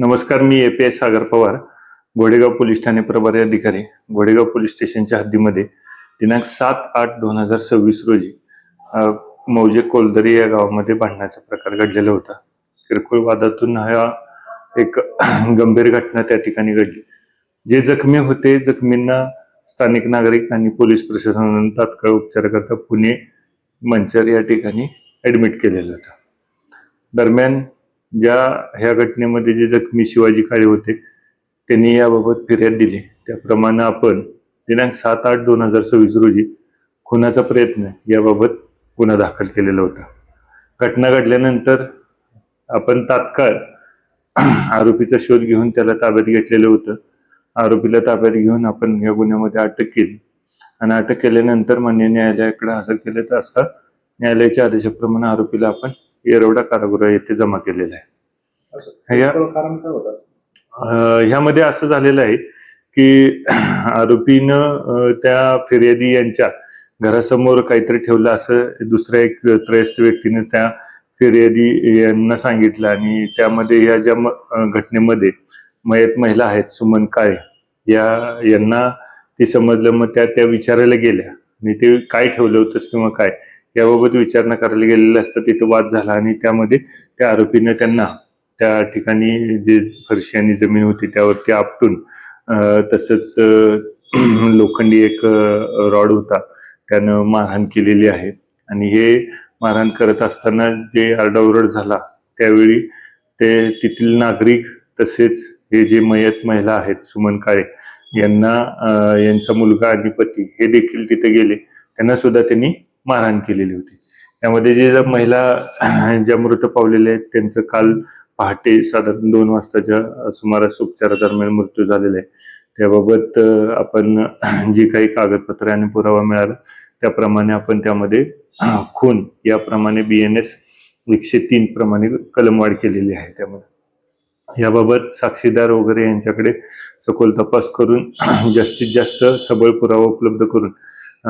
नमस्कार, मी API सागर Pawar, घोडेगाव police Thane प्रभारी अधिकारी, घोडेगाव पोलीस स्टेशनच्या हद्दीमध्ये दिनांक 7/8/2026 रोजी मौजे कोलदरी या गावामध्ये भांडणाचा प्रकार घडलेला होता. किरकोळ वादातून हा एक गंभीर घटना त्या ठिकाणी घडली. जे जखमी होते, जखमींना स्थानिक नागरिक आणि पोलीस प्रशासनाने तात्काळ उपचाराकरता पुणे मंचर या ठिकाणी ऍडमिट केलेलं होतं. दरम्यान ह्या घटनेमध्ये जे जखमी शिवाजी काळे होते त्यांनी याबाबत फिर्याद दिली. त्याप्रमाणे आपण दिनांक 7/8/2026 रोजी खुनाचा प्रयत्न याबाबत गुन्हा दाखल केलेला होता. घटना घडल्यानंतर आपण तात्काळ आरोपीचा शोध घेऊन त्याला ताब्यात घेतलेलं होतं. आरोपीला ताब्यात घेऊन आपण या गुन्ह्यामध्ये अटक केली आणि अटक केल्यानंतर मान्य न्यायालयाकडे हजर केले असता न्यायालयाच्या आदेशाप्रमाणे आरोपीला आपण येरवडा कारागृह येथे जमा केलेला आहे. ह्यामध्ये असं झालेलं आहे की आरोपीनं त्या फिर्यादी यांच्या घरासमोर काहीतरी ठेवलं असं दुसऱ्या एक त्रयस्थ व्यक्तीने त्या फिर्यादी यांना सांगितलं आणि त्यामध्ये या ज्या घटनेमध्ये मयत महिला आहेत सुमन काळे यांना ते समजलं. मग त्या विचारायला गेल्या आणि ते काय ठेवलं होतंस किंवा काय याबाबत विचारणा करायला गेलेलं असतं. तिथं वाद झाला आणि त्यामध्ये त्या आरोपीने त्यांना त्या ठिकाणी जे फरशी आणि जमीन होती त्यावरती आपटून तसंच लोखंडी एक रॉड होता त्यानं मारहाण केलेली आहे. आणि हे मारहाण करत असताना जे आरडाओरड झाला त्यावेळी ते तेथील नागरिक तसेच हे जे मयत महिला आहेत सुमन काळे यांचा मुलगा आणि पती हे देखील तिथे गेले. त्यांना सुद्धा त्यांनी मारहाण केलेली होती. त्यामध्ये जे महिला ज्या मृत पावलेल्या आहेत त्यांचं काल पहाटे साधारण 2 वाजताच्या सुमारास उपचारादरम्यान मृत्यू झालेला आहे. त्याबाबत आपण जी काही कागदपत्रे आणि पुरावा मिळाला त्याप्रमाणे आपण त्यामध्ये खून याप्रमाणे BNS 103 प्रमाणे कलमवाढ केलेली आहे. त्यामध्ये याबाबत साक्षीदार वगैरे यांच्याकडे सखोल तपास करून जास्तीत जास्त सबळ पुरावा उपलब्ध करून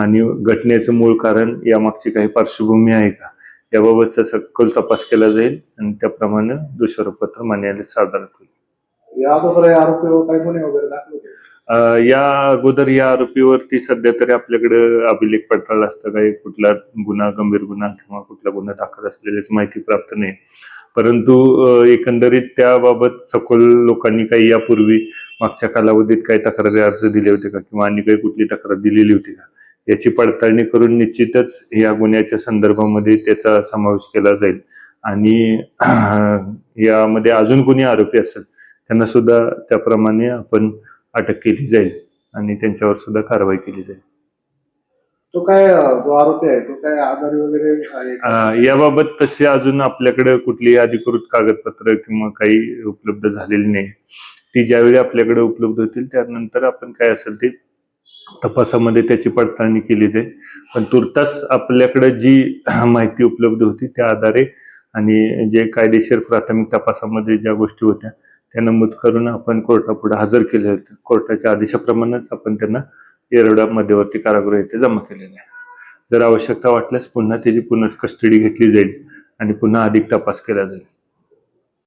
आणि घटनेचं मूळ कारण यामागची काही पार्श्वभूमी आहे का याबाबतचा सखोल तपास केला जाईल आणि त्याप्रमाणे दोषारोपपत्र न्यायालयात सादर होईल. या अगोदर या आरोपीवरती सध्या तरी आपल्याकडे अभिलेख पडताळ असतं काही कुठला गुन्हा गंभीर गुन्हा किंवा कुठला गुन्हा दाखल असलेलीच माहिती प्राप्त नाही. परंतु एकंदरीत त्याबाबत सखोल लोकांनी काही यापूर्वी मागच्या कालावधीत काही तक्रारी अर्ज दिले होते का किंवा आणि काही कुठली तक्रार दिलेली होती का याची पडताळणी करून निश्चितच या गुन्ह्याच्या संदर्भामध्ये त्याचा समावेश केला जाईल. आणि यामध्ये अजून कोणी आरोपी असेल त्यांना सुद्धा त्याप्रमाणे आपण अटक केली जाईल आणि त्यांच्यावर सुद्धा कारवाई केली जाईल. तो आरोपी आहे तो काय आजारी वगैरे याबाबत तसे अजून आपल्याकडे कुठलीही अधिकृत कागदपत्र किंवा काही उपलब्ध झालेली नाही. ती ज्यावेळी आपल्याकडे उपलब्ध होतील त्यानंतर आपण काय असेल ते तपासामध्ये त्याची पडताळणी केली जाईल. पण तुर्तास आपल्याकडे जी माहिती उपलब्ध होती त्या आधारे आणि जे कायदेशीर प्राथमिक तपासामध्ये ज्या गोष्टी होत्या त्या नमूद करून आपण कोर्टापुढे हजर केले होते. कोर्टाच्या आदेशाप्रमाणेच आपण त्यांना येरवडा मध्यवर्ती कारागृह येथे जमा केलेले आहे. जर आवश्यकता वाटल्यास पुन्हा त्याची कस्टडी घेतली जाईल आणि पुन्हा अधिक तपास केला जाईल.